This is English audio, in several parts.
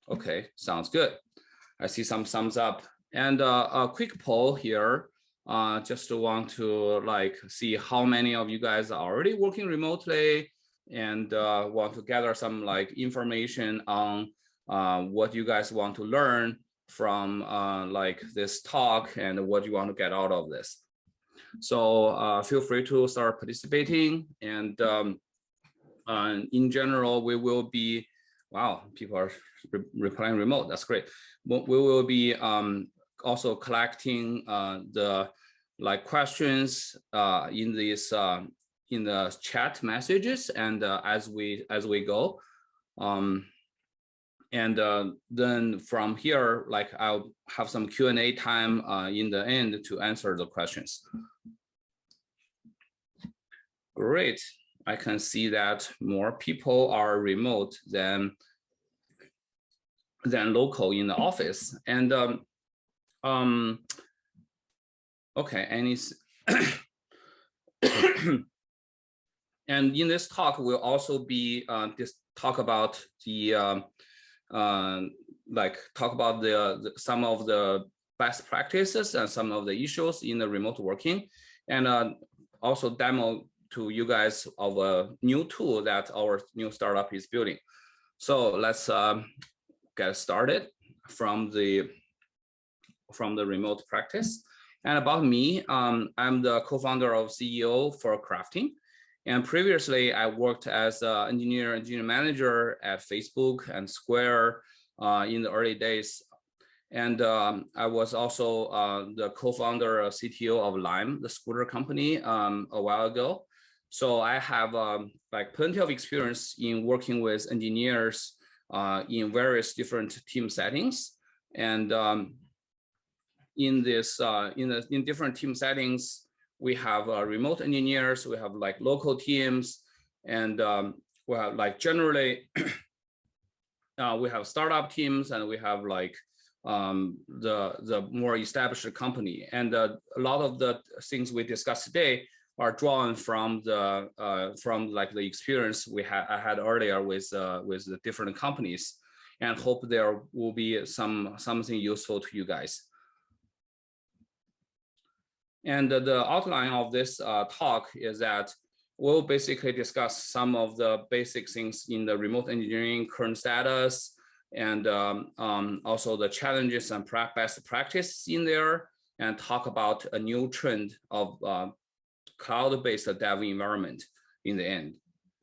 Okay, sounds good. I see some thumbs up. And a quick poll here. Just want to see how many of you guys are already working remotely and want to gather some information on what you guys want to learn from this talk and what you want to get out of this. So feel free to start participating. And in general, we will be, wow, people are replying remote. That's great. We will be also collecting the questions in this in the chat messages and as we go. And then from here, I'll have some Q&A time in the end to answer the questions. Great. I can see that more people are remote than local in the office. And okay, and in this talk we'll also be talk about the some of the best practices and some of the issues in the remote working, and also demo to you guys of a new tool that our new startup is building. So let's get started from the remote practice. And about me, I'm the co-founder of CEO for Crafting. And previously, I worked as an engineer manager at Facebook and Square in the early days. And I was also the co-founder CTO of Lime, the scooter company, a while ago. So I have plenty of experience in working with engineers in various different team settings. And in different team settings, we have remote engineers, we have local teams, and we have generally we have startup teams, and we have the more established company. And a lot of the things we discussed today are drawn from the experience I had earlier with the different companies, and hope there will be something useful to you guys. And the outline of this talk is that we'll basically discuss some of the basic things in the remote engineering current status, and also the challenges and best practices in there, and talk about a new trend of cloud-based dev environment in the end,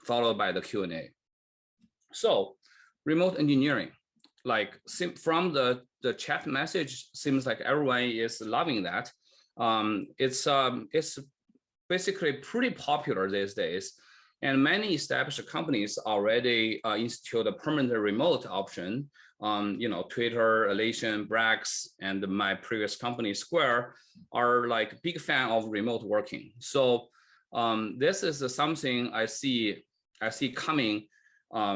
followed by the Q&A. So remote engineering, from the chat message, seems like everyone is loving that. It's basically pretty popular these days, and many established companies already institute a permanent remote option. Twitter, Atlassian, Brax, and my previous company Square are big fan of remote working. So this is something I see coming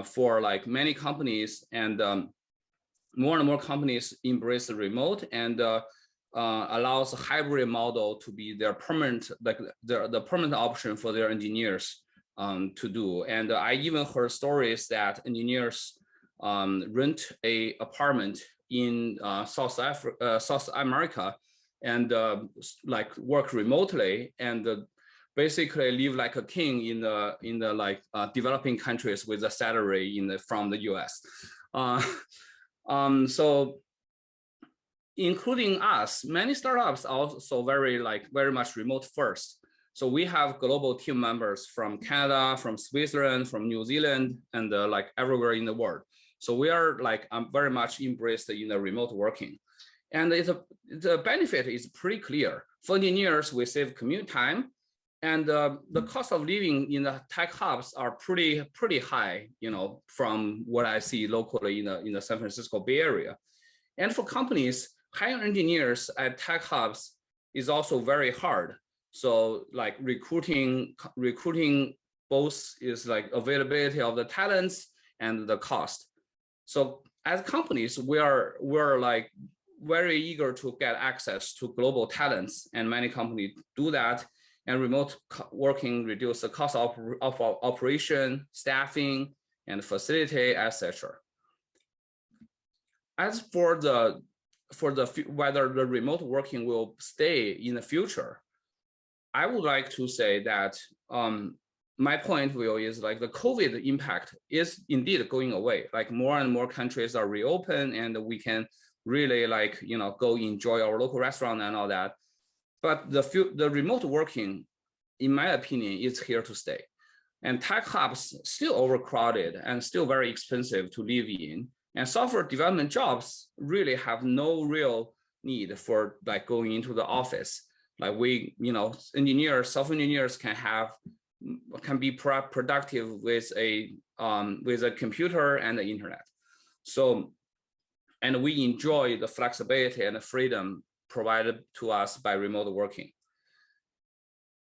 for many companies, and more and more companies embrace the remote, and allows a hybrid model to be their permanent, the permanent option for their engineers to do. And I even heard stories that engineers rent a apartment in South America and work remotely, and basically live like a king in the developing countries with a salary from the US. So including us, many startups are also very much remote first. So we have global team members from Canada, from Switzerland, from New Zealand, and everywhere in the world. So we are very much embraced in the remote working. And the benefit is pretty clear. For engineers, we save commute time, and the cost of living in the tech hubs are pretty high, from what I see locally in the San Francisco Bay Area. And for companies, hiring engineers at tech hubs is also very hard. So recruiting both is availability of the talents and the cost. So as companies, we're very eager to get access to global talents, and many companies do that. And remote working reduce the cost of operation, staffing, and facility, etc. as for the whether the remote working will stay in the future, I would like to say that my point of view is like the COVID impact is indeed going away. Like more and more countries are reopened, and we can really like go enjoy our local restaurant and all that. But the remote working, in my opinion, is here to stay. And tech hubs still overcrowded and still very expensive to live in. And software development jobs really have no real need for like going into the office. Like we, engineers, software engineers can be productive with a computer and the internet. So, and we enjoy the flexibility and the freedom provided to us by remote working.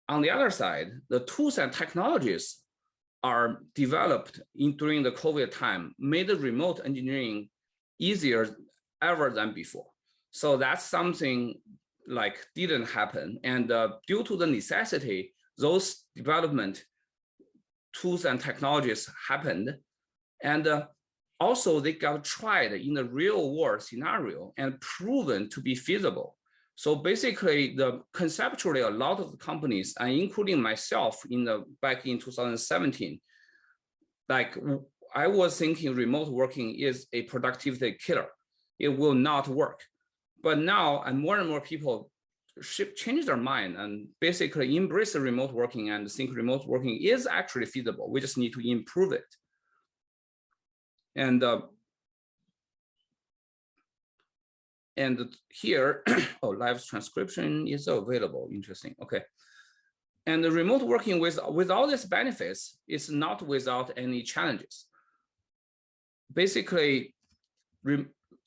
On the other side, the tools and technologies are developed during the COVID time, made remote engineering easier ever than before. So that's something like didn't happen. And due to the necessity, those development tools and technologies happened. And also they got tried in the real world scenario and proven to be feasible. So basically, conceptually, a lot of the companies, and including myself back in 2017, like I was thinking remote working is a productivity killer. It will not work. But now, and more people change their mind and basically embrace the remote working and think remote working is actually feasible. We just need to improve it. And here, live transcription is available. Interesting. Okay. And the remote working with all these benefits is not without any challenges. Basically,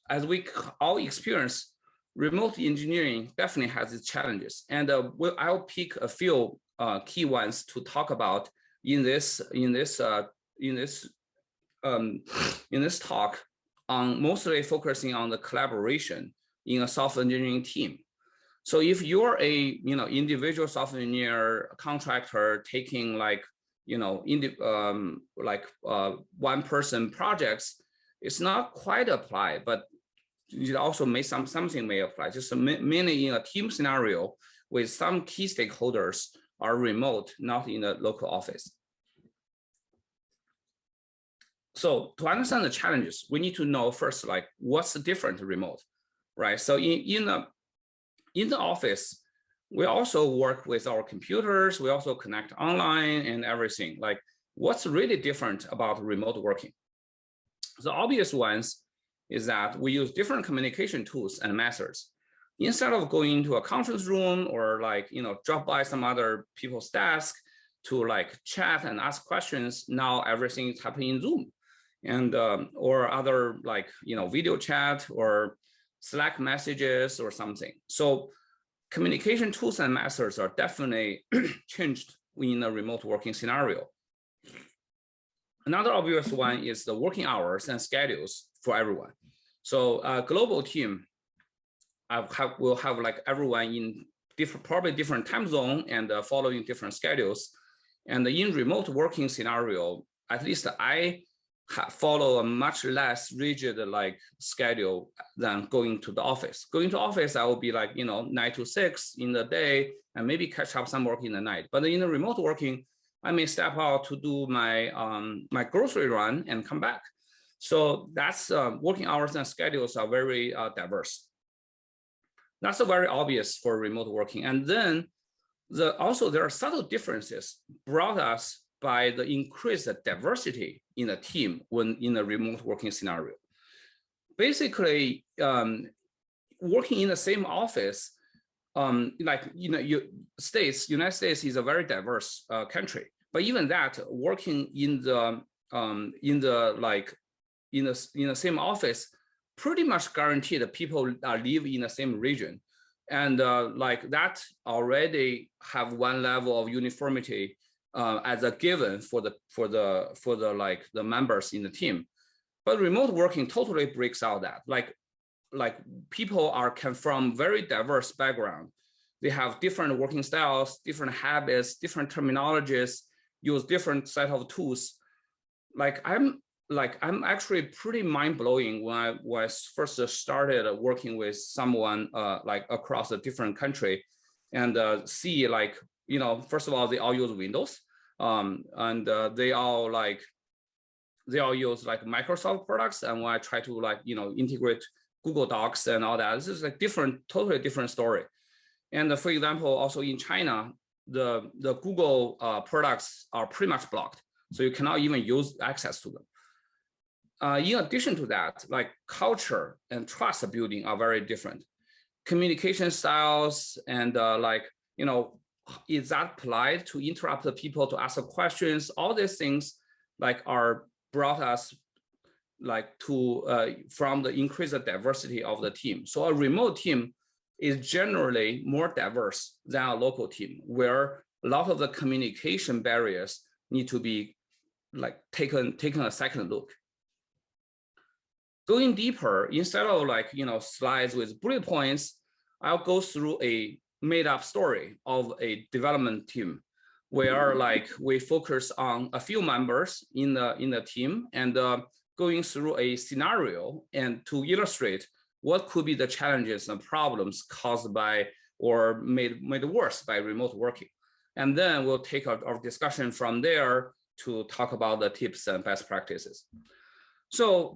as we all experience, remote engineering definitely has its challenges. And I'll pick a few key ones to talk about in this talk, on mostly focusing on the collaboration in a software engineering team. So if you're a individual software engineer contractor taking like one person projects, it's not quite applied, but it also something may apply. Just mainly in a team scenario with some key stakeholders are remote, not in a local office. So to understand the challenges, we need to know first, like what's the difference remote, right? So in the office, we also work with our computers. We also connect online and everything. Like what's really different about remote working? The obvious ones is that we use different communication tools and methods. Instead of going into a conference room or like, drop by some other people's desk to like chat and ask questions, now everything is happening in Zoom and or other like, video chat or Slack messages or something. So communication tools and methods are definitely changed in a remote working scenario. Another obvious one is the working hours and schedules for everyone. So a global team will have like everyone in probably different time zone and following different schedules. And in remote working scenario, at least I follow a much less rigid like schedule than going to the office. Going to office, I will be like 9 to 6 in the day and maybe catch up some work in the night. But in the remote working, I may step out to do my my grocery run and come back. So that's working hours and schedules are very diverse. That's very obvious for remote working. And then also there are subtle differences brought us by the increased diversity in a team when in a remote working scenario. Basically, working in the same office, United States is a very diverse country. But even that, working in the same office, pretty much guaranteed that people live in the same region, and like that already have one level of uniformity as a given for the members in the team. But remote working totally breaks out that. Like people come from very diverse background. They have different working styles, different habits, different terminologies, use different set of tools. Like like I'm actually pretty mind blowing when I was first started working with someone like across a different country, and see like, you know, first of all, they all use Windows, and they all use like Microsoft products. And when I try to like, you know, integrate Google Docs and all that, this is like totally different story. And for example, also in China, the Google products are pretty much blocked, so you cannot even use access to them. In addition to that, like culture and trust building are very different. Communication styles and like, you know, is that polite to interrupt the people to ask questions? All these things like are brought us like to from the increased diversity of the team. So a remote team is generally more diverse than a local team, where a lot of the communication barriers need to be like taken a second look. Going deeper, instead of like, you know, slides with bullet points, I'll go through a made up story of a development team where like we focus on a few members in the team and going through a scenario and to illustrate what could be the challenges and problems caused by or made worse by remote working. And then we'll take our discussion from there to talk about the tips and best practices. So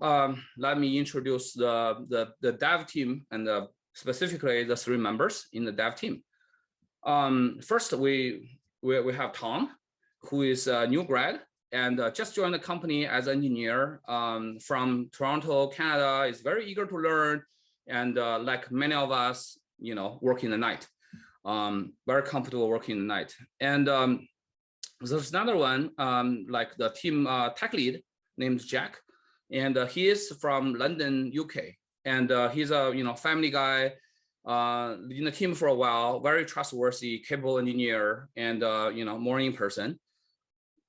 let me introduce the dev team and specifically the 3 members in the dev team. First, we have Tom, who is a new grad and just joined the company as an engineer from Toronto, Canada. Is very eager to learn, and like many of us, you know, work in the night. Very comfortable working in the night. And there's another one, like the team tech lead named Jack. And he is from London, UK, and he's a, you know, family guy in the team for a while, very trustworthy, capable engineer, and you know, morning person.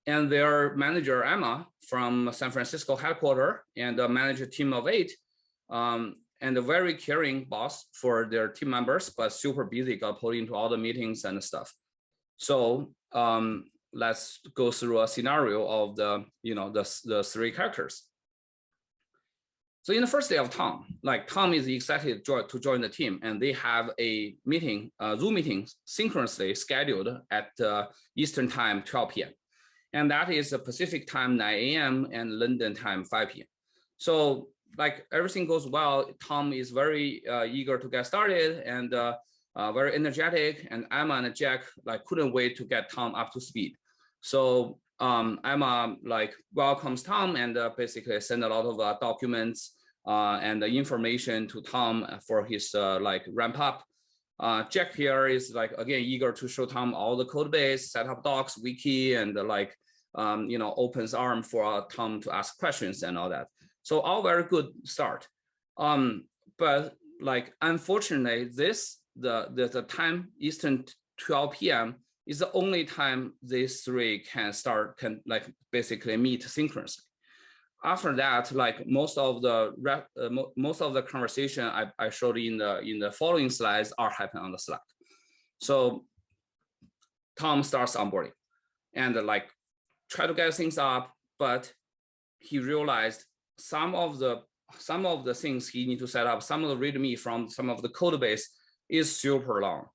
And their manager Emma from San Francisco headquarters and manage a team of 8, and a very caring boss for their team members, but super busy, got pulled into all the meetings and stuff. So let's go through a scenario of the, you know, the 3 characters. So in the first day of Tom, like Tom is excited to join the team, and they have a meeting, Zoom meeting, synchronously scheduled at Eastern time 12 p.m. And that is Pacific time 9 a.m. and London time 5 p.m. So like everything goes well. Tom is very eager to get started and very energetic, and Emma and Jack like couldn't wait to get Tom up to speed. So Emma like welcomes Tom and basically send a lot of documents and the information to Tom for his like ramp up. Jack here is like, again, eager to show Tom all the code base, set up docs, wiki, and like, you know, opens arm for Tom to ask questions and all that. So all very good start. But like, unfortunately, the time Eastern 12 p.m. is the only time these 3 can like basically meet synchronously. After that, like most of the conversation I showed in the following slides are happening on the Slack. So Tom starts onboarding and like try to get things up, but he realized some of the things he need to set up, some of the README from some of the code base is super long.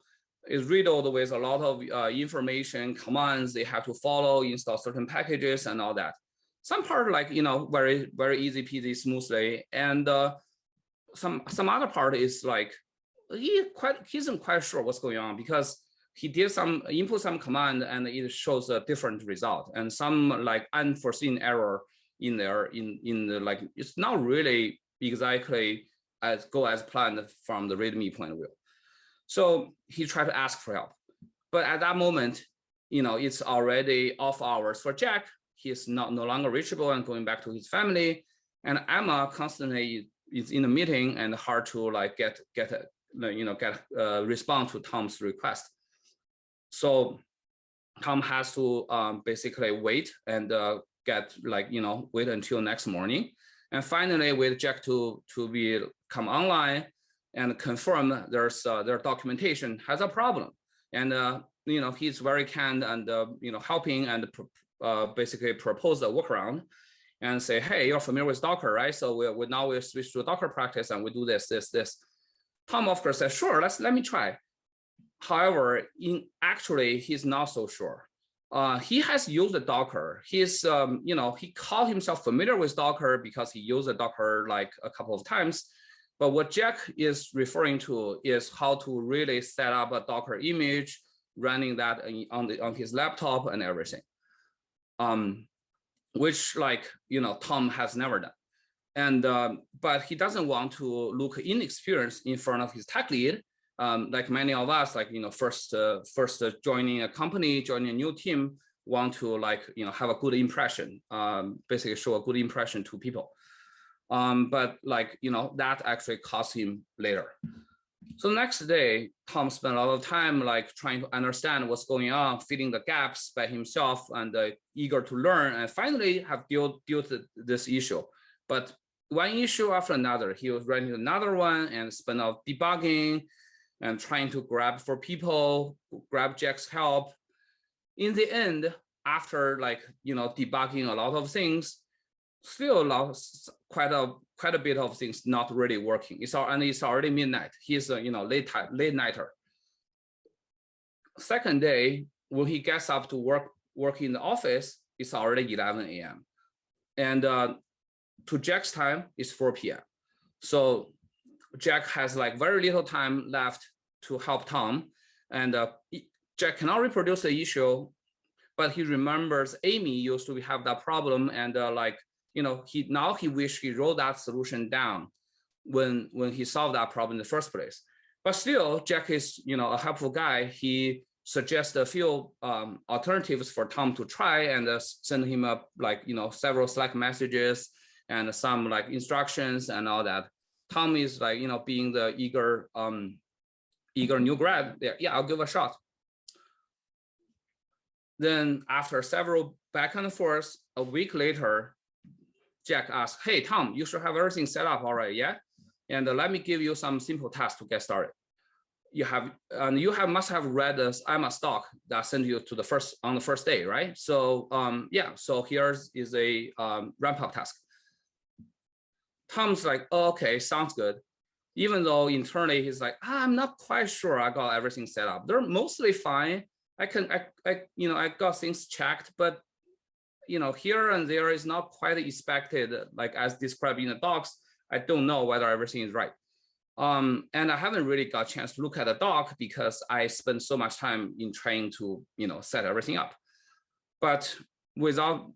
It's riddled with a lot of information, commands they have to follow, install certain packages and all that. Some part like, you know, very, very easy peasy, smoothly. And some other part is like, he isn't quite sure what's going on because he did input some command and it shows a different result, and some like unforeseen error in there in the like, it's not really exactly as planned from the README point of view. So he tried to ask for help, but at that moment, you know, it's already off hours for Jack. He is no longer reachable and going back to his family. And Emma constantly is in a meeting and hard to like get respond to Tom's request. So Tom has to basically wait and wait until next morning, and finally wait Jack to come online and confirm their documentation has a problem. And you know, he's very kind and you know, helping and basically propose a workaround. and say, hey, you're familiar with Docker, right? So we'll switch to a Docker practice and we do this. Tom, of course, said, sure, let me try. However, actually, he's not so sure. He has used the Docker. He's, he called himself familiar with Docker because he used the Docker like a couple of times. But what Jack is referring to is how to really set up a Docker image, running that on his laptop and everything. Which Tom has never done. And but he doesn't want to look inexperienced in front of his tech lead. Like many of us, first joining a company, joining a new team, want to have a good impression, basically show a good impression to people. But that actually cost him later. So the next day, Tom spent a lot of time trying to understand what's going on, filling the gaps by himself, and eager to learn, and finally have dealt with this issue. But one issue after another, he was running another one and spent out debugging and trying to grab Jack's help. In the end, after debugging a lot of things, still quite a bit of things not really working. It's already midnight. He's a late nighter. Second day, when he gets up to work in the office, it's already 11 a.m. And to Jack's time, it's 4 p.m. So Jack has very little time left to help Tom, and Jack cannot reproduce the issue, but he remembers Amy used to have that problem, and he wished he wrote that solution down when he solved that problem in the first place. But still, Jack is a helpful guy. He suggests a few alternatives for Tom to try, and send him up several Slack messages and some instructions and all that. Tom is being the eager new grad. Yeah, I'll give a shot. Then after several back and forth, a week later, Jack asked, hey, Tom, you should have everything set up already, yeah? And let me give you some simple tasks to get started. You must have read this IMA doc that sent you to on the first day, right? So so here's a ramp-up task. Tom's like, oh, okay, sounds good. Even though internally he's like, I'm not quite sure I got everything set up. They're mostly fine. I got things checked, but here and there is not quite expected, as described in the docs. I don't know whether everything is right. And I haven't really got a chance to look at the doc because I spent so much time in trying to, set everything up. But without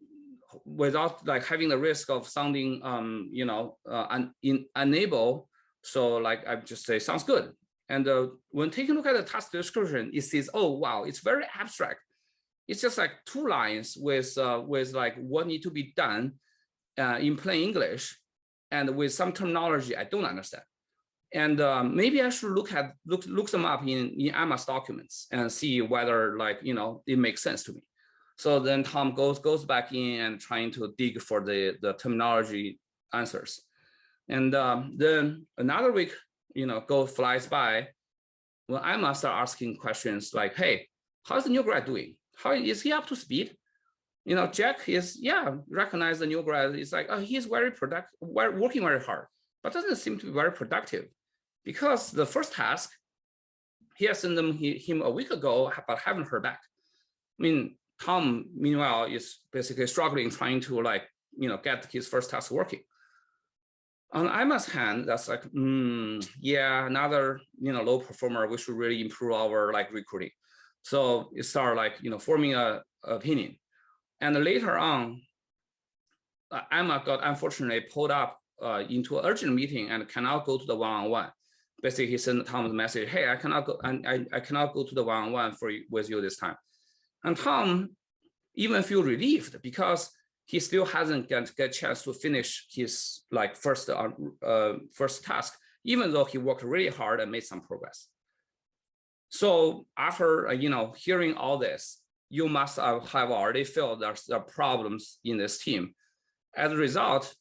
having the risk of sounding, unable, so I just say, sounds good. And when taking a look at the task description, it says, oh, wow, it's very abstract. It's just 2 lines with what need to be done in plain English, and with some terminology I don't understand. And maybe I should look them up in Emma's documents and see whether it makes sense to me. So then Tom goes back in and trying to dig for the terminology answers. And then another week, flies by when Emma start asking questions like, hey, how's the new grad doing? How is he up to speed? Jack is, recognize the new grad. It's he's very productive, working very hard, but doesn't seem to be very productive, because the first task he has sent him a week ago, but haven't heard back. I mean, Tom, meanwhile, is basically struggling, trying to get his first task working. On Emma's hand, that's another low performer. We should really improve our recruiting. So it started forming a opinion. And later on, Emma got unfortunately pulled up into an urgent meeting and cannot go to the one-on-one. Basically, he sent Tom a message, hey, I cannot go, and I cannot go to the one-on-one with you this time. And Tom even feel relieved because he still hasn't get a chance to finish his first task, even though he worked really hard and made some progress. So after hearing all this, you must have already felt there are problems in this team. As a result,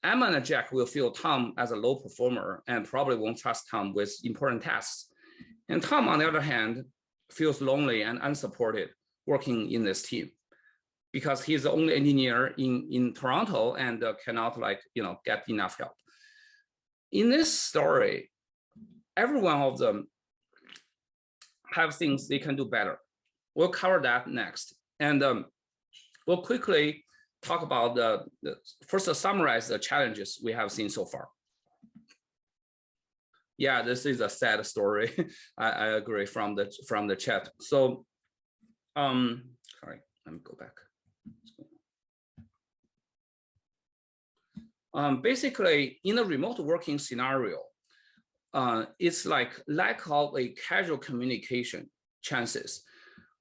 Emma and Jack will feel Tom as a low performer and probably won't trust Tom with important tasks. And Tom, on the other hand, feels lonely and unsupported working in this team. because he's the only engineer in Toronto and cannot get enough help. In this story, every one of them have things they can do better. We'll cover that next. And we'll quickly talk about first summarize the challenges we have seen so far. Yeah, this is a sad story. I agree from the chat. So, sorry, let me go back. Basically, in a remote working scenario, it's like lack of a casual communication chances.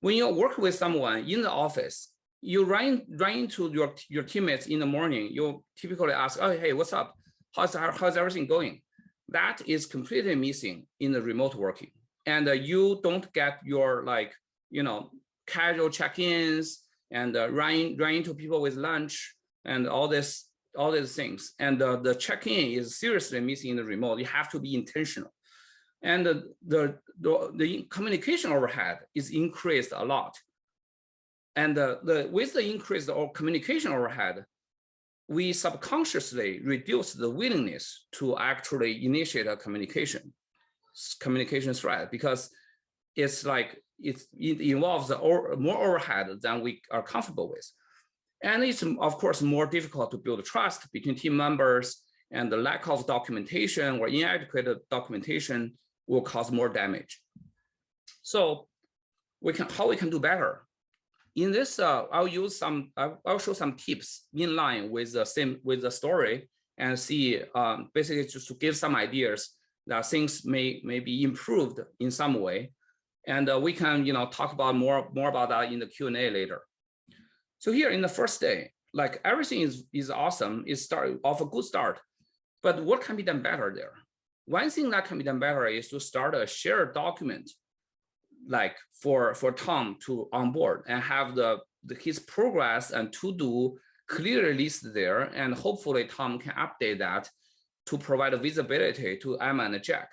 When you work with someone in the office, you run into your teammates in the morning, you typically ask, oh, hey, what's up? How's everything going? That is completely missing in the remote working. And you don't get your casual check-ins and run into people with lunch and all these things. And the check-in is seriously missing in the remote. You have to be intentional. And the communication overhead is increased a lot. And with the increased communication overhead, we subconsciously reduce the willingness to actually initiate a communication thread, because it's like it involves more overhead than we are comfortable with. And it's, of course, more difficult to build trust between team members, and the lack of documentation or inadequate documentation will cause more damage. So how we can do better? In this, I'll show some tips in line with the story and see basically just to give some ideas that things may be improved in some way. And we can talk about more about that in the Q&A later. So here in the first day, like everything is awesome. It started off a good start, but what can be done better there? One thing that can be done better is to start a shared document, like for Tom to onboard and have his progress and to-do clearly listed there, and hopefully Tom can update that to provide a visibility to Emma and Jack,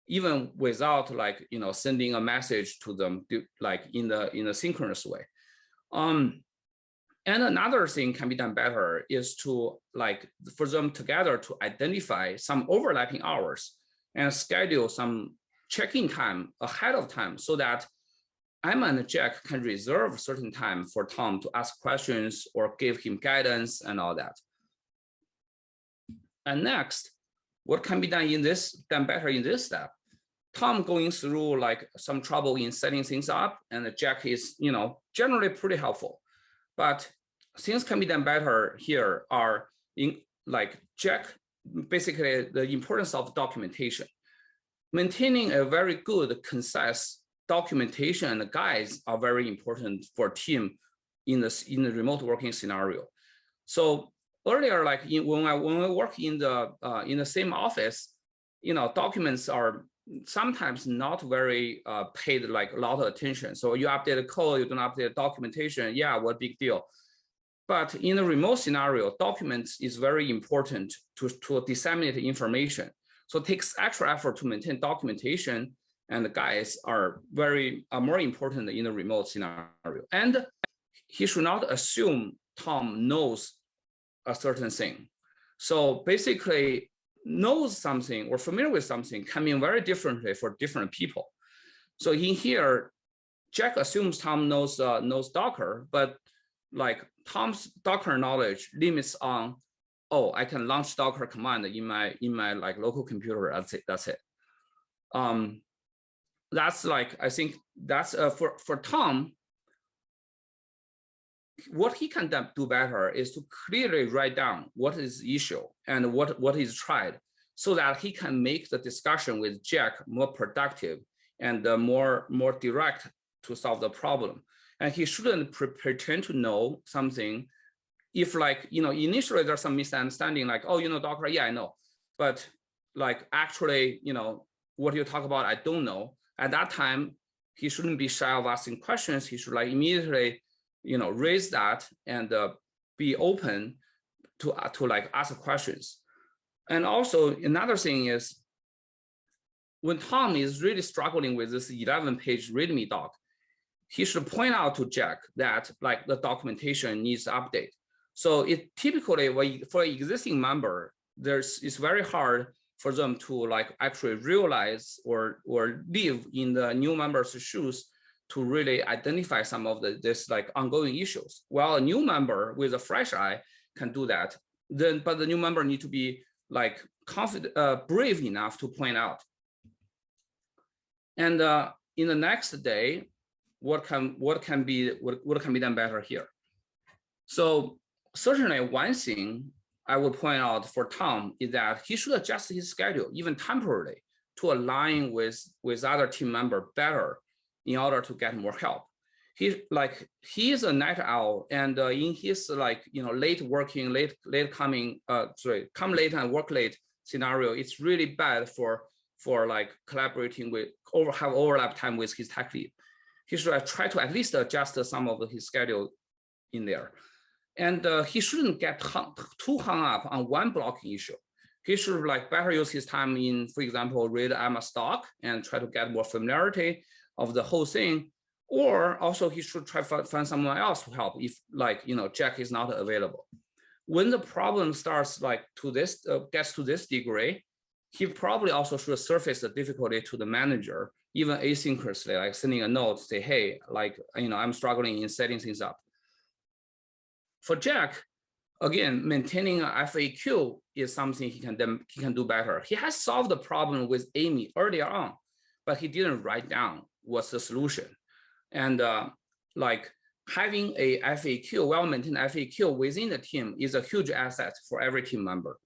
even without sending a message to them in a synchronous way. And another thing can be done better is to for them together to identify some overlapping hours and schedule some check-in time ahead of time, so that Emma and Jack can reserve certain time for Tom to ask questions or give him guidance and all that. And next, what can be done better in this step? Tom going through some trouble in setting things up, and Jack is generally pretty helpful. But things can be done better here are in Jack, basically the importance of documentation. Maintaining a very good, concise documentation and guides are very important for a team in the remote working scenario. So earlier, when we work in the same office, documents are sometimes not very paid a lot of attention. So you update the code, you don't update documentation. Yeah, what big deal? But in a remote scenario, documents is very important to disseminate information. So it takes extra effort to maintain documentation, and the guides are more important in a remote scenario. And he should not assume Tom knows a certain thing. So basically, knows something or familiar with something can mean very differently for different people. So in here, Jack assumes Tom knows Docker, but Tom's Docker knowledge limits on, oh, I can launch Docker command in my local computer. That's it. That's I think that's for Tom. What he can do better is to clearly write down what is the issue and what is tried, so that he can make the discussion with Jack more productive and more direct to solve the problem. And he shouldn't pretend to know something if initially there's some misunderstanding, oh, Docker, yeah, I know. But actually, what you talk about, I don't know. At that time, he shouldn't be shy of asking questions. He should immediately, raise that and be open to ask questions. And also another thing is, when Tom is really struggling with this 11-page README doc, he should point out to Jack that like the documentation needs to update. So it typically, for an existing member, it's very hard for them to like actually realize or live in the new member's shoes to really identify some of this like ongoing issues. While a new member with a fresh eye can do that, but the new member need to be like confident, brave enough to point out. And in the next day, what can be done better here? So certainly one thing I would point out for Tom is that he should adjust his schedule, even temporarily, to align with other team member better in order to get more help. He is a night owl, and in his late working, come late and work late scenario, it's really bad for like collaborating with have overlap time with his tech lead. He should try to at least adjust some of his schedule in there. And he shouldn't get too hung up on one blocking issue. He should like better use his time in, for example, read Emma stock and try to get more familiarity of the whole thing. Or also he should try to find someone else to help if Jack is not available. When the problem starts like gets to this degree, he probably also should surface the difficulty to the manager, even asynchronously, like sending a note, say, hey, I'm struggling in setting things up. For Jack, again, maintaining an FAQ is something he can do better. He has solved the problem with Amy earlier on, but he didn't write down what's the solution. And having a FAQ, well-maintained FAQ within the team is a huge asset for every team member.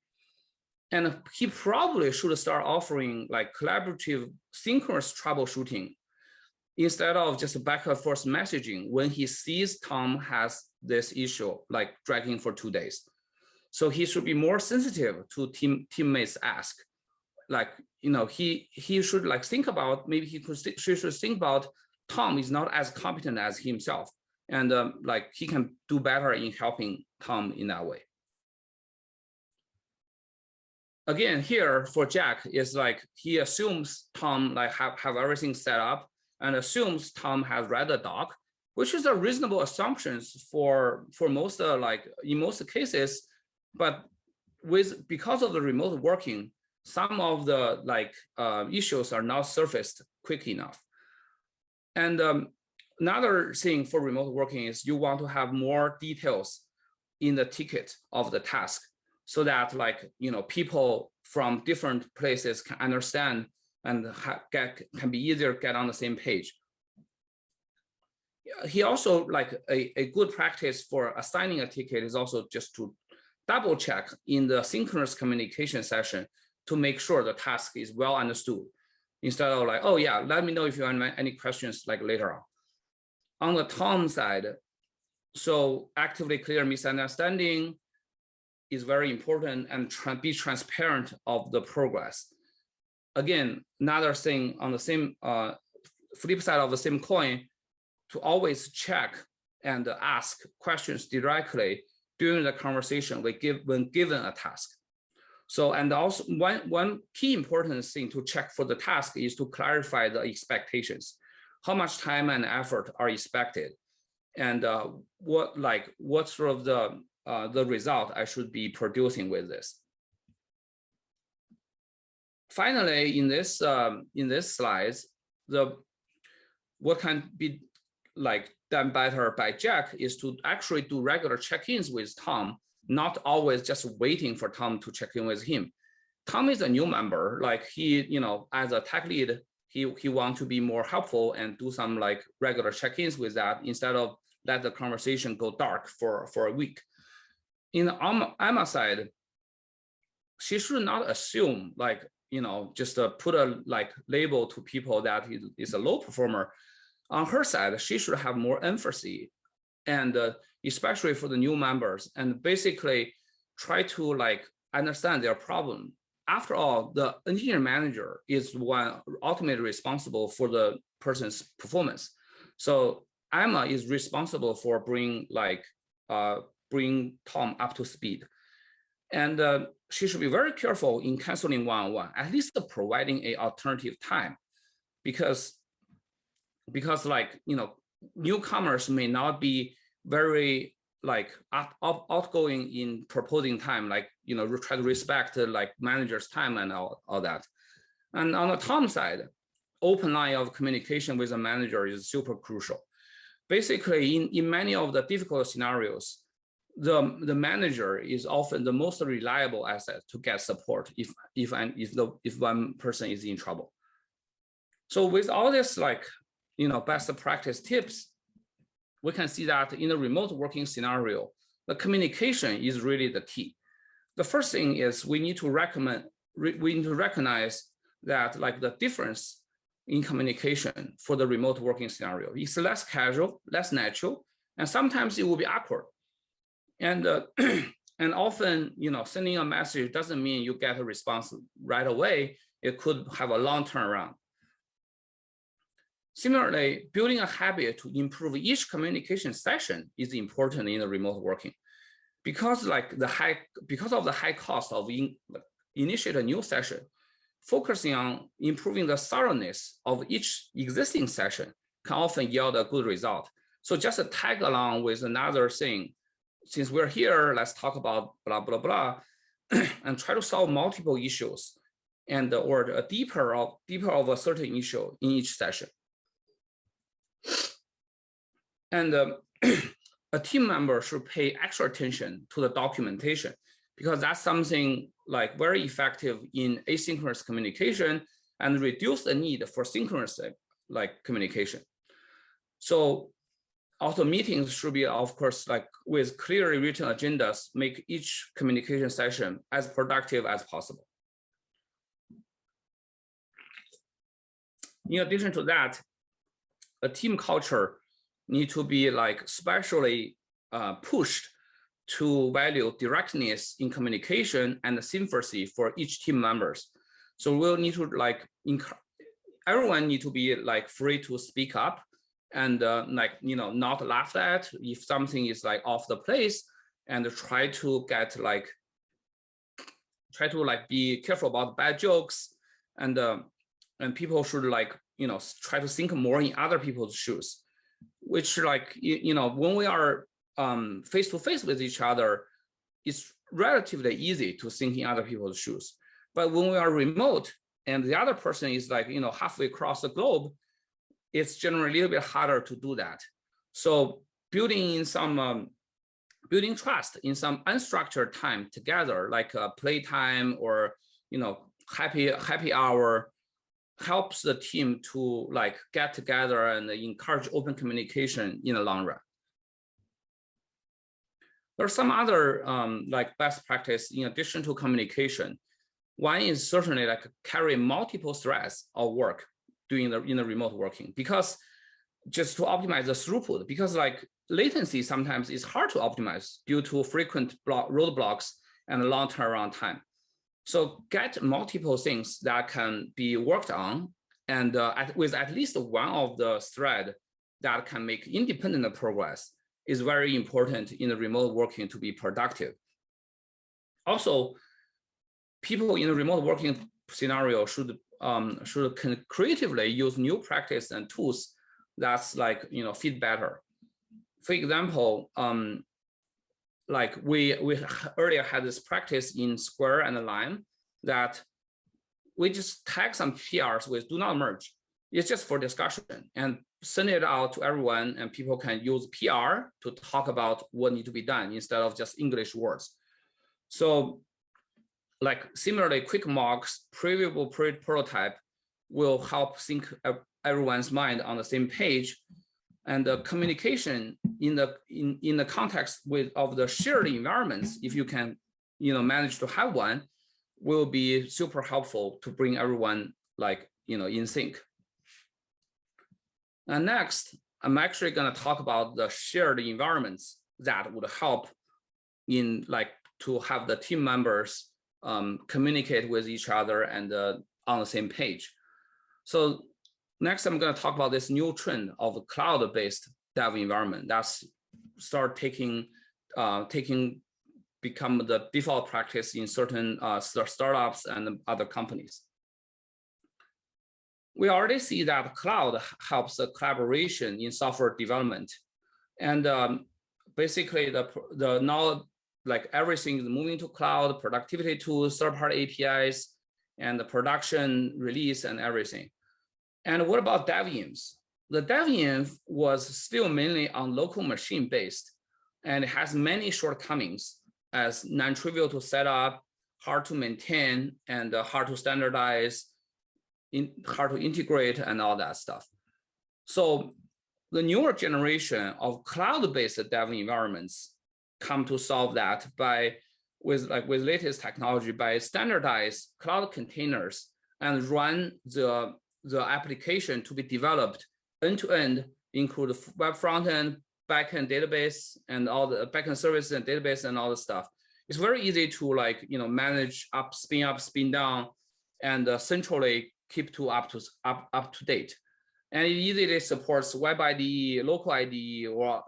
And he probably should start offering like collaborative synchronous troubleshooting instead of just back and forth messaging when he sees Tom has this issue like dragging for 2 days. So he should be more sensitive to teammates ask. He should like think about, maybe he should think about Tom is not as competent as himself. And he can do better in helping Tom in that way. Again, here for Jack is like he assumes Tom have everything set up and assumes Tom has read the doc, which is a reasonable assumption for most in most cases, but because of the remote working, some of the issues are not surfaced quick enough. And another thing for remote working is you want to have more details in the ticket of the task, so that people from different places can understand and can be easier get on the same page. He also a good practice for assigning a ticket is also just to double check in the synchronous communication session to make sure the task is well understood, instead of oh yeah, let me know if you have any questions later on. On the Tom side, so actively clear misunderstanding is very important, and be transparent of the progress. Again, another thing on the same flip side of the same coin, to always check and ask questions directly during the conversation when given a task. So, and also one key important thing to check for the task is to clarify the expectations. How much time and effort are expected, and what sort of the result I should be producing with this. Finally, in this slides, what can be done better by Jack is to actually do regular check-ins with Tom, not always just waiting for Tom to check in with him. Tom is a new member, he, as a tech lead, he wants to be more helpful and do some regular check-ins with that instead of let the conversation go dark for a week. In Emma side, she should not assume just put a label to people that he is a low performer. On her side, she should have more emphasis, and especially for the new members, and basically try to understand their problem. After all, the engineer manager is one ultimately responsible for the person's performance. So Emma is responsible for bring Tom up to speed. And she should be very careful in canceling one-on-one, at least providing an alternative time, because newcomers may not be very like outgoing in proposing time, like, try to respect like managers' time and all that. And on the Tom side, open line of communication with a manager is super crucial. Basically, in many of the difficult scenarios, the manager is often the most reliable asset to get support if one person is in trouble. So with all this, like, best practice tips, we can see that in a remote working scenario, the communication is really the key. The first thing is we need to recognize that like the difference in communication for the remote working scenario is less casual, less natural, and sometimes it will be awkward. And and often, sending a message doesn't mean you get a response right away. It could have a long turnaround. Similarly, building a habit to improve each communication session is important in the remote working, because of the high cost of initiate a new session. Focusing on improving the thoroughness of each existing session can often yield a good result. So just tag along with another thing. Since we're here, let's talk about blah, blah, blah, and try to solve multiple issues or a deeper of a certain issue in each session. And a team member should pay extra attention to the documentation, because that's something like very effective in asynchronous communication and reduce the need for synchronous like communication. So also meetings should be, of course, like with clearly written agendas, make each communication session as productive as possible. In addition to that, a team culture need to be like specially pushed to value directness in communication and sympathy for each team members. So we'll need to like everyone need to be like free to speak up and not laughed at if something is like off the place, and try to be careful about bad jokes, and people should try to think more in other people's shoes, which when we are face to face with each other, it's relatively easy to think in other people's shoes. But when we are remote and the other person is halfway across the globe, it's generally a little bit harder to do that. So building trust in some unstructured time together, like playtime or happy hour, helps the team to get together and encourage open communication in the long run. There are some other best practice in addition to communication. One is certainly carry multiple threads of work in the remote working, because just to optimize the throughput, because latency sometimes is hard to optimize due to frequent roadblocks and long turnaround time. So get multiple things that can be worked on, and with at least one of the thread that can make independent progress is very important in the remote working to be productive. Also, people in the remote working scenario should creatively use new practice and tools that's fit better. For example, we earlier had this practice in Square and Lime that we just tag some PRs with do not merge. It's just for discussion, and send it out to everyone, and people can use PR to talk about what needs to be done instead of just English words. So similarly, quick mocks, previewable prototype will help sync everyone's mind on the same page. And the communication in the context of the shared environments, if you can manage to have one, will be super helpful to bring everyone in sync. And next, I'm actually going to talk about the shared environments that would help in to have the team members communicate with each other and on the same page. So next, I'm going to talk about this new trend of cloud-based dev environment that's become the default practice in certain startups and other companies. we already see that cloud helps the collaboration in software development. And basically the now like everything is moving to cloud, productivity tools, third-party APIs, and the production release and everything. And what about DevInf? The DevInf was still mainly on local machine based, and it has many shortcomings as non-trivial to set up, hard to maintain, and hard to standardize, hard to integrate, and all that stuff. So the newer generation of cloud-based dev environments come to solve that with latest technology by standardize cloud containers and run the application to be developed end-to-end, include web front-end, back-end database, and all the back-end services and database and all the stuff. It's very easy to manage spin up, spin down, and centrally keep up to date. And it easily supports Web IDE, local IDE, or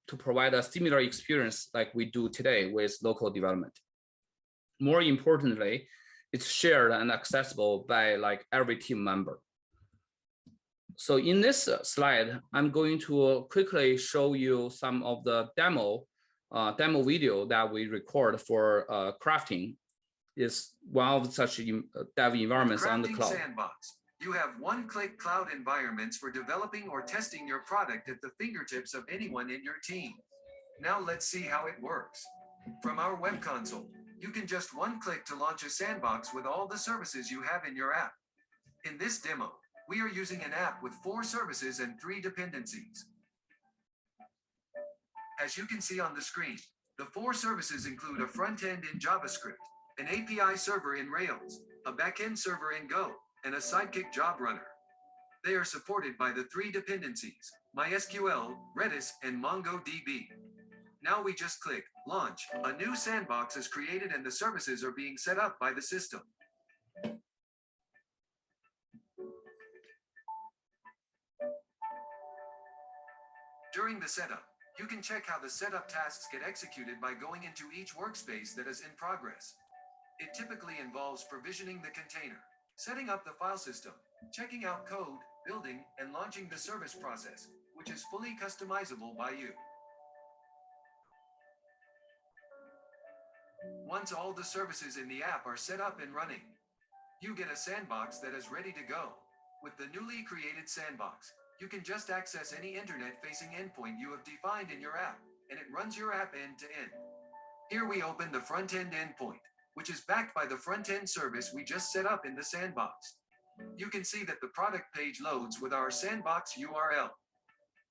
to provide a similar experience like we do today with local development. More importantly, it's shared and accessible by every team member. So in this slide, I'm going to quickly show you some of the demo video that we record for crafting. Is one of such dev environments on the cloud. Sandbox. You have one-click cloud environments for developing or testing your product at the fingertips of anyone in your team. Now let's see how it works. From our web console, you can just one-click to launch a sandbox with all the services you have in your app. In this demo, we are using an app with 4 services and 3 dependencies. As you can see on the screen, the 4 services include a front-end in JavaScript, an API server in Rails, a backend server in Go, and a Sidekick job runner. They are supported by the 3 dependencies, MySQL, Redis, and MongoDB. Now we just click Launch. A new sandbox is created and the services are being set up by the system. During the setup, you can check how the setup tasks get executed by going into each workspace that is in progress. It typically involves provisioning the container, setting up the file system, checking out code, building, and launching the service process, which is fully customizable by you. Once all the services in the app are set up and running, you get a sandbox that is ready to go. With the newly created sandbox, you can just access any internet-facing endpoint you have defined in your app, and it runs your app end-to-end. Here we open the front-end endpoint, which is backed by the front-end service we just set up in the sandbox. You can see that the product page loads with our sandbox URL.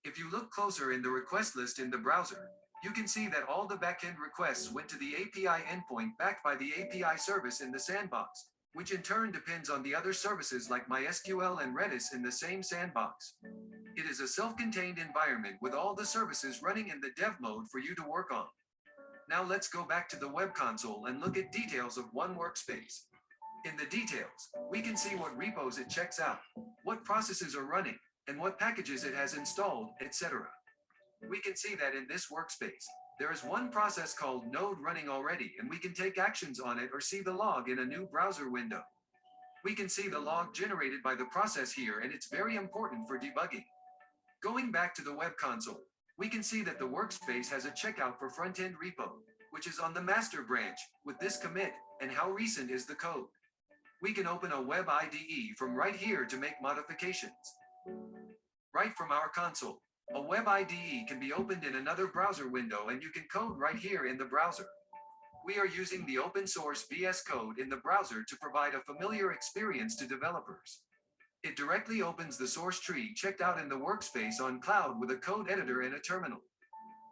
If you look closer in the request list in the browser, you can see that all the backend requests went to the API endpoint backed by the API service in the sandbox, which in turn depends on the other services like MySQL and Redis in the same sandbox. It is a self-contained environment with all the services running in the dev mode for you to work on. Now let's go back to the web console and look at details of one workspace. In the details, we can see what repos it checks out, what processes are running, and what packages it has installed, etc. We can see that in this workspace, there is one process called Node running already, and we can take actions on it or see the log in a new browser window. We can see the log generated by the process here, and it's very important for debugging. Going back to the web console, we can see that the workspace has a checkout for front-end repo, which is on the master branch with this commit and how recent is the code. We can open a Web IDE from right here to make modifications. Right from our console, a Web IDE can be opened in another browser window and you can code right here in the browser. We are using the open source VS Code in the browser to provide a familiar experience to developers. It directly opens the source tree checked out in the workspace on cloud with a code editor and a terminal.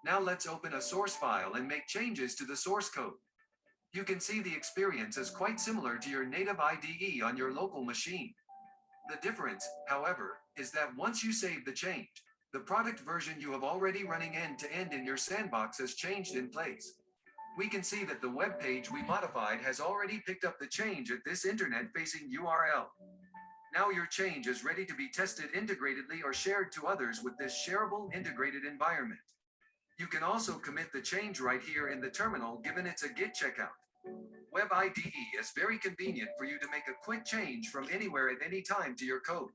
Now let's open a source file and make changes to the source code. You can see the experience is quite similar to your native IDE on your local machine. The difference, however, is that once you save the change, the product version you have already running end-to-end in your sandbox has changed in place. We can see that the web page we modified has already picked up the change at this internet-facing URL. Now your change is ready to be tested integratedly or shared to others with this shareable integrated environment. You can also commit the change right here in the terminal given it's a Git checkout. Web IDE is very convenient for you to make a quick change from anywhere at any time to your code.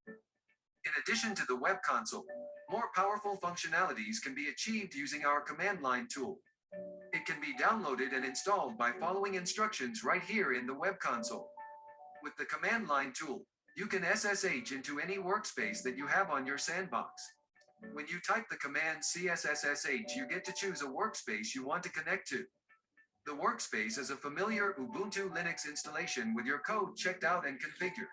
In addition to the web console, more powerful functionalities can be achieved using our command line tool. It can be downloaded and installed by following instructions right here in the web console. With the command line tool, you can SSH into any workspace that you have on your sandbox. When you type the command CSSSH, you get to choose a workspace you want to connect to. The workspace is a familiar Ubuntu Linux installation with your code checked out and configured.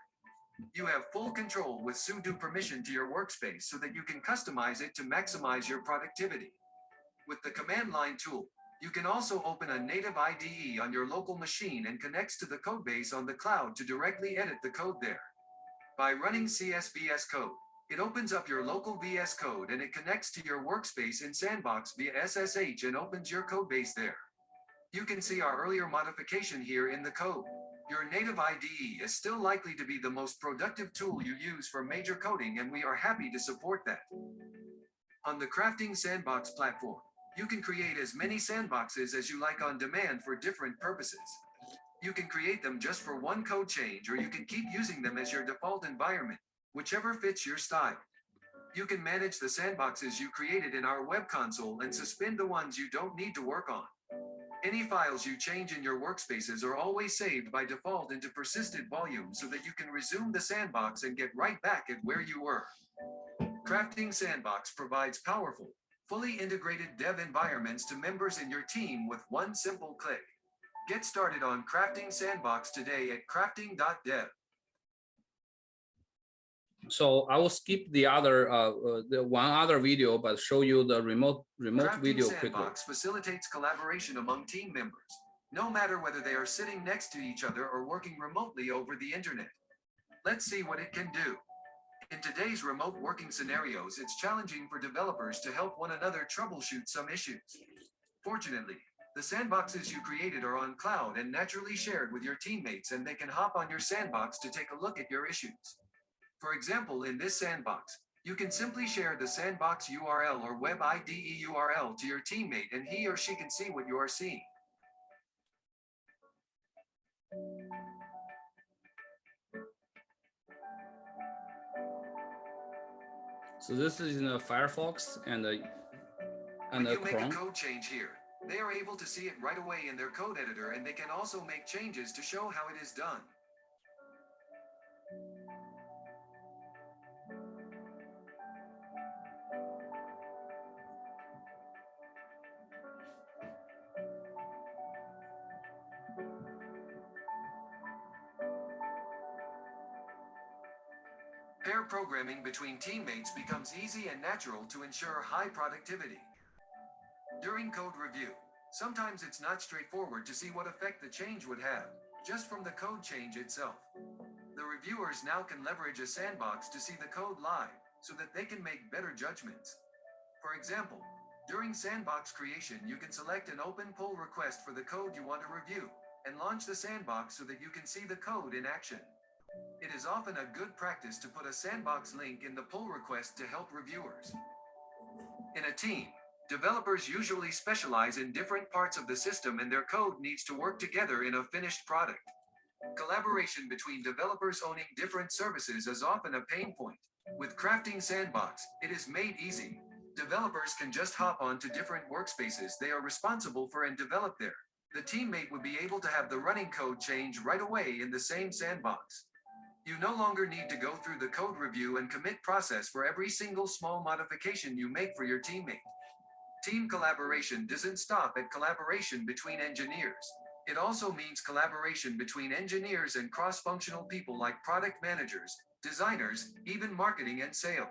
You have full control with sudo permission to your workspace so that you can customize it to maximize your productivity. With the command line tool, you can also open a native IDE on your local machine and connects to the codebase on the cloud to directly edit the code there. By running CSVS code, it opens up your local VS Code and it connects to your workspace in Sandbox via SSH and opens your codebase there. You can see our earlier modification here in the code. Your native IDE is still likely to be the most productive tool you use for major coding, and we are happy to support that. On the Crafting Sandbox platform, you can create as many sandboxes as you like on demand for different purposes. You can create them just for one code change, or you can keep using them as your default environment, whichever fits your style. You can manage the sandboxes you created in our web console and suspend the ones you don't need to work on. Any files you change in your workspaces are always saved by default into persistent volume so that you can resume the sandbox and get right back at where you were. Crafting Sandbox provides powerful, fully integrated dev environments to members in your team with one simple click. Get started on Crafting Sandbox today at crafting.dev. So I will skip the one other video, but show you the remote video quickly. Crafting Sandbox facilitates collaboration among team members, no matter whether they are sitting next to each other or working remotely over the internet. Let's see what it can do. In today's remote working scenarios, it's challenging for developers to help one another troubleshoot some issues. Fortunately, the sandboxes you created are on cloud and naturally shared with your teammates, and they can hop on your sandbox to take a look at your issues. For example, in this sandbox, you can simply share the sandbox URL or web IDE URL to your teammate, and he or she can see what you are seeing. So this is in the Firefox and the When you make Chrome. a code change here, they are able to see it right away in their code editor, and they can also make changes to show how it is done. Pair programming between teammates becomes easy and natural to ensure high productivity. During code review, sometimes it's not straightforward to see what effect the change would have, just from the code change itself. The reviewers now can leverage a sandbox to see the code live, so that they can make better judgments. For example, during sandbox creation, you can select an open pull request for the code you want to review, and launch the sandbox so that you can see the code in action. It is often a good practice to put a sandbox link in the pull request to help reviewers. In a team, developers usually specialize in different parts of the system, and their code needs to work together in a finished product. Collaboration between developers owning different services is often a pain point. With Crafting Sandbox, it is made easy. Developers can just hop onto different workspaces they are responsible for and develop there. The teammate would be able to have the running code change right away in the same sandbox. You no longer need to go through the code review and commit process for every single small modification you make for your teammate. Team collaboration doesn't stop at collaboration between engineers. It also means collaboration between engineers and cross-functional people like product managers, designers, even marketing and sales.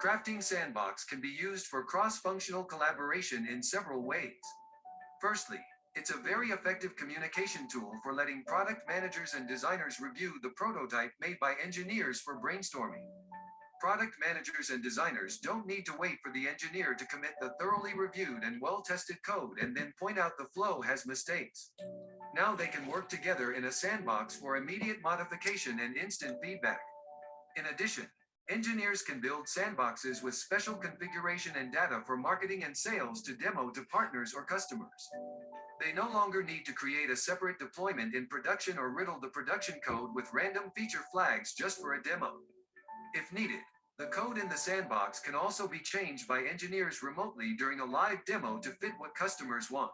Crafting Sandbox can be used for cross-functional collaboration in several ways. Firstly, it's a very effective communication tool for letting product managers and designers review the prototype made by engineers for brainstorming. Product managers and designers don't need to wait for the engineer to commit the thoroughly reviewed and well-tested code and then point out the flow has mistakes. Now they can work together in a sandbox for immediate modification and instant feedback. In addition, Engineers can build sandboxes with special configuration and data for marketing and sales to demo to partners or customers. They no longer need to create a separate deployment in production or riddle the production code with random feature flags just for a demo. If needed, the code in the sandbox can also be changed by engineers remotely during a live demo to fit what customers want.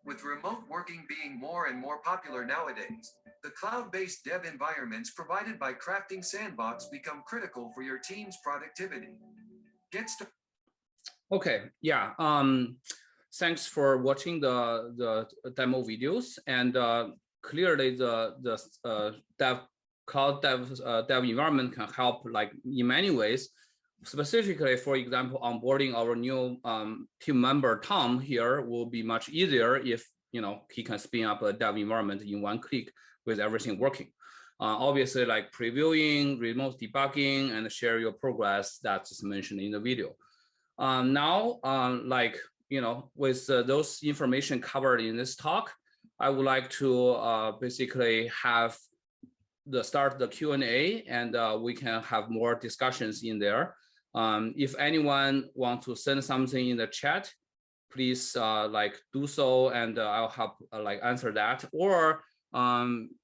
With remote working being more and more popular nowadays, the cloud-based dev environments provided by Crafting Sandbox become critical for your team's productivity. Get started. Okay, yeah. Thanks for watching the demo videos, and clearly the cloud dev environment can help like in many ways. Specifically, for example, onboarding our new team member Tom here will be much easier if he can spin up a dev environment in one click with everything working. Obviously, like previewing, remote debugging, and share your progress that's mentioned in the video. Now, with those information covered in this talk, I would like to basically have start the Q&A, and we can have more discussions in there. If anyone wants to send something in the chat, please do so, and I'll help answer that. Or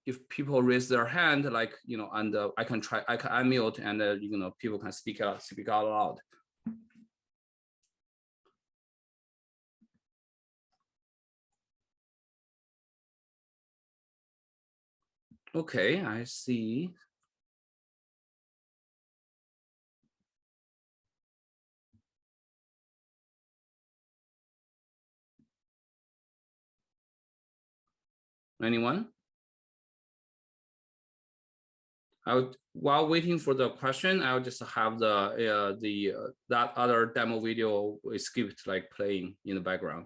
if people raise their hand, and I can unmute, and people can speak out loud. Okay, I see. Anyone? While waiting for the question, I'll just have that other demo video we skipped playing in the background.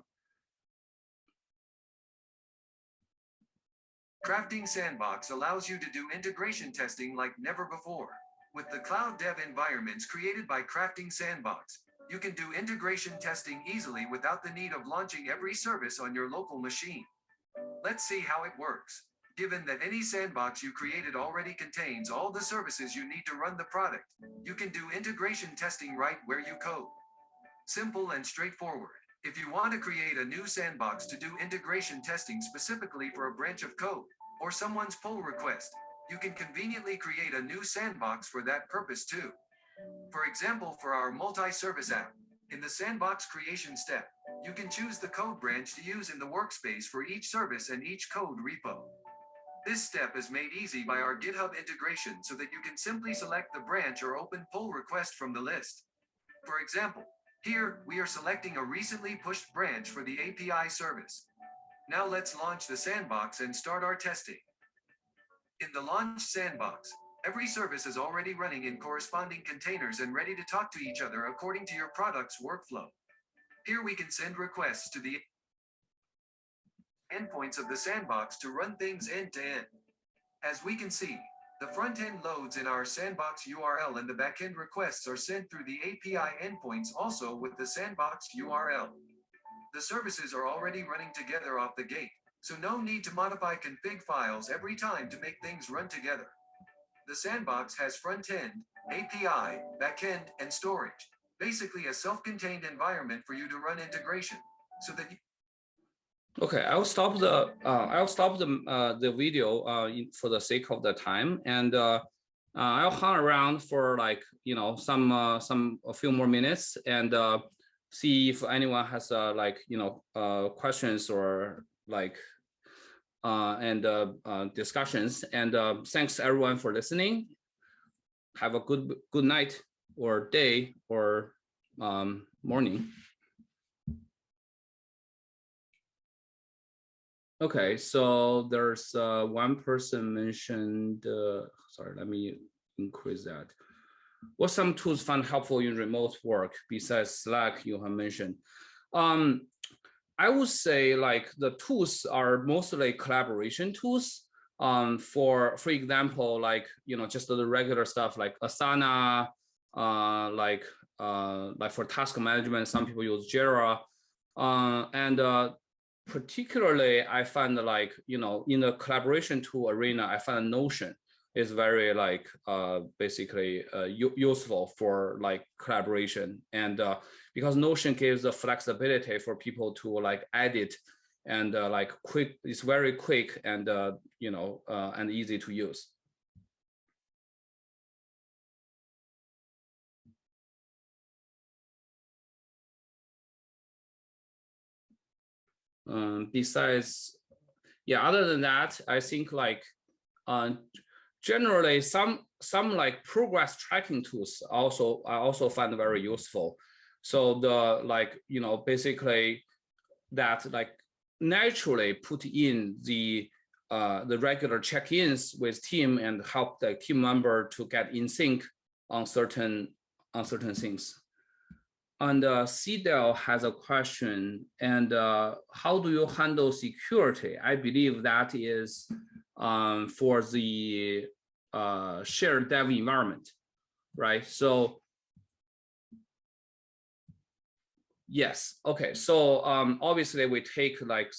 Crafting Sandbox allows you to do integration testing like never before. With the cloud dev environments created by Crafting Sandbox, you can do integration testing easily without the need of launching every service on your local machine. Let's see how it works. Given that any sandbox you created already contains all the services you need to run the product, you can do integration testing right where you code. Simple and straightforward. If you want to create a new sandbox to do integration testing specifically for a branch of code or someone's pull request, you can conveniently create a new sandbox for that purpose too. For example, for our multi-service app, in the sandbox creation step, you can choose the code branch to use in the workspace for each service and each code repo. This step is made easy by our GitHub integration so that you can simply select the branch or open pull request from the list. For example, here, we are selecting a recently pushed branch for the API service. Now let's launch the sandbox and start our testing. In the launch sandbox, every service is already running in corresponding containers and ready to talk to each other according to your product's workflow. Here we can send requests to the endpoints of the sandbox to run things end to end. As we can see, the front end loads in our sandbox URL and the backend requests are sent through the API endpoints also with the sandbox URL. The services are already running together off the gate, so no need to modify config files every time to make things run together. The sandbox has front end, API, backend, and storage. Basically a self-contained environment for you to run integration, so that you Okay, I'll stop the video for the sake of the time, and I'll hang around for a few more minutes and see if anyone has questions or discussions. And thanks everyone for listening. Have a good night or day or morning. Okay, so there's one person mentioned, sorry, let me increase that. What some tools find helpful in remote work besides Slack you have mentioned? I would say the tools are mostly collaboration tools. For example, just the regular stuff like Asana, for task management, some people use Jira, and particularly I find in the collaboration tool arena, I find Notion. is very like basically useful for like collaboration, and because Notion gives the flexibility for people to like edit and like quick, it's very quick and you know and easy to use. Besides, yeah, other than that, I think like generally some like progress tracking tools I also find very useful. So the like, you know, basically that like naturally put in the regular check-ins with team and help the team member to get in sync on certain things. And CDEL has a question, and how do you handle security? I believe that is for the shared dev environment, right? So yes, okay. So obviously we take like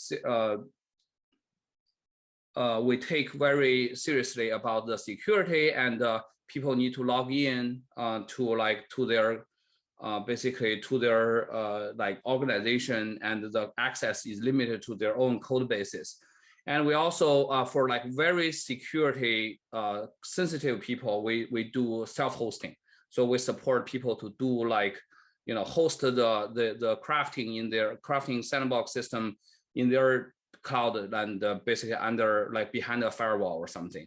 we take very seriously about the security, and people need to log in to their basically to their like organization, and the access is limited to their own code bases. And we also for like very security sensitive people, we do self-hosting. So we support people to do like, you know, host the crafting in their crafting sandbox system in their cloud, and basically under like behind a firewall or something.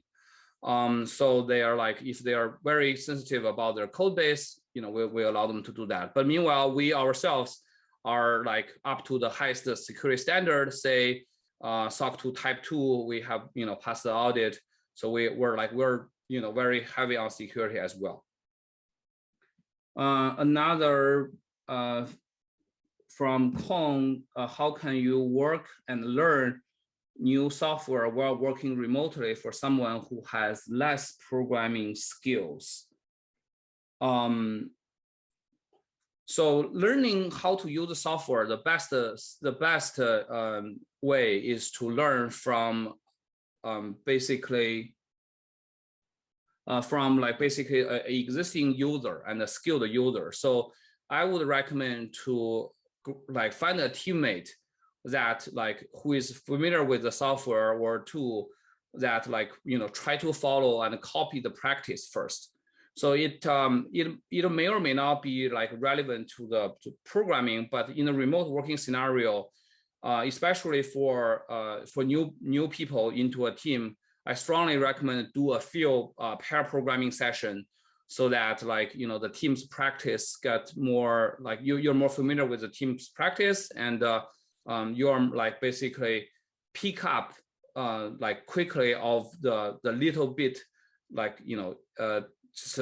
So they are like, if they are very sensitive about their code base, you know, we allow them to do that. But meanwhile, we ourselves are like up to the highest security standard, say SOC 2 Type 2, we have, you know, passed the audit. So we're you know, very heavy on security as well. Another from Kong, how can you work and learn new software while working remotely for someone who has less programming skills? So learning how to use the software, the best way is to learn from basically from like basically an existing user and a skilled user. So I would recommend to like find a teammate that like who is familiar with the software or tool, that like, you know, try to follow and copy the practice first. So it may or may not be like relevant to programming, but in a remote working scenario, especially for new people into a team, I strongly recommend do a few pair programming session, so that like, you know, the team's practice get more like you're more familiar with the team's practice, and you're like basically pick up like quickly of the little bit like, you know, just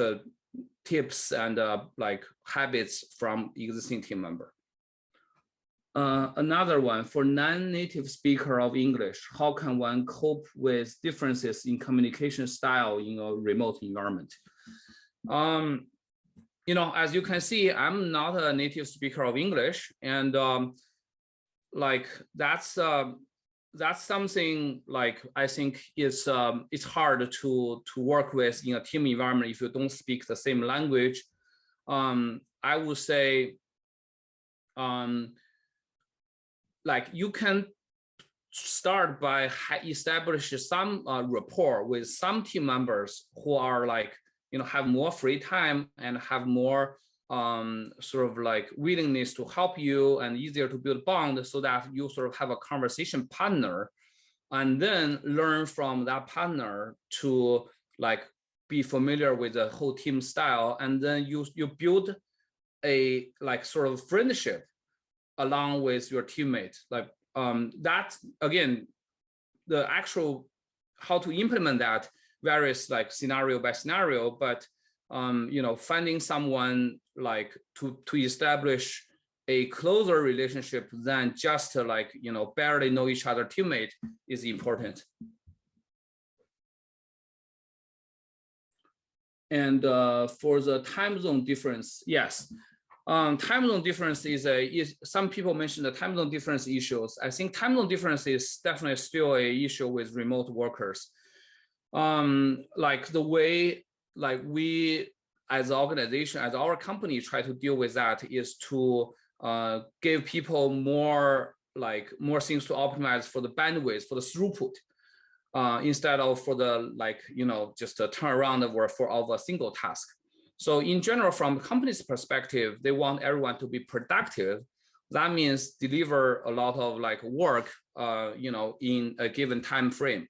tips and like habits from existing team member. Another one, for non-native speaker of English, how can one cope with differences in communication style in a remote environment? You know, as you can see, I'm not a native speaker of English, and like that's something like I think it's hard to work with in a team environment if you don't speak the same language. I would say like you can start by establish some rapport with some team members who are like, you know, have more free time and have more sort of like willingness to help you and easier to build bond, so that you sort of have a conversation partner, and then learn from that partner to like be familiar with the whole team style, and then you build a like sort of friendship along with your teammate. Like that again, the actual how to implement that varies like scenario by scenario, but you know, finding someone like to establish a closer relationship than just like, you know, barely know each other teammate is important. And for the time zone difference, yes, time zone difference is some people mention the time zone difference issues. I think time zone difference is definitely still an issue with remote workers. like the way like we as an organization, as our company try to deal with that is to give people more things to optimize for the bandwidth, for the throughput, instead of for the just a turnaround or for of a single task. So in general, from the company's perspective, they want everyone to be productive. That means deliver a lot of work, in a given time frame.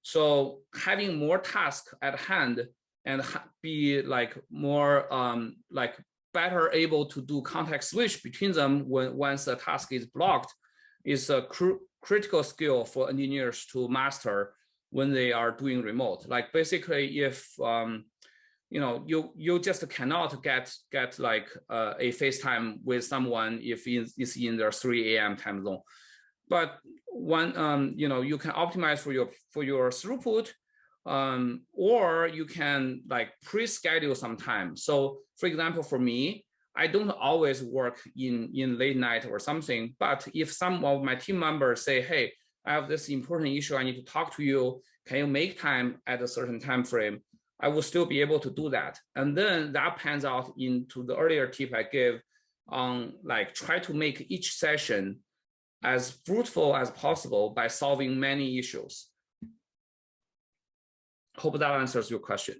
So having more tasks at hand and be more better able to do context switch between them once a task is blocked is a critical skill for engineers to master when they are doing remote. Like basically, if you just cannot get a FaceTime with someone if it's in their 3 a.m. time zone. But when you can optimize for your throughput, or you can pre-schedule some time. So for example, for me, I don't always work in late night or something, but if some of my team members say, hey, I have this important issue, I need to talk to you, can you make time at a certain time frame? I will still be able to do that. And then that pans out into the earlier tip I gave on try to make each session as fruitful as possible by solving many issues. Hope that answers your question.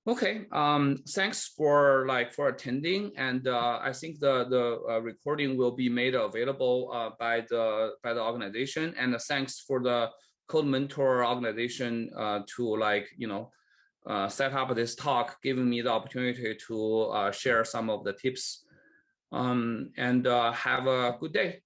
Okay, thanks for attending, and I think the recording will be made available by the organization, and thanks for the Codementor organization to set up this talk, giving me the opportunity to share some of the tips, and have a good day.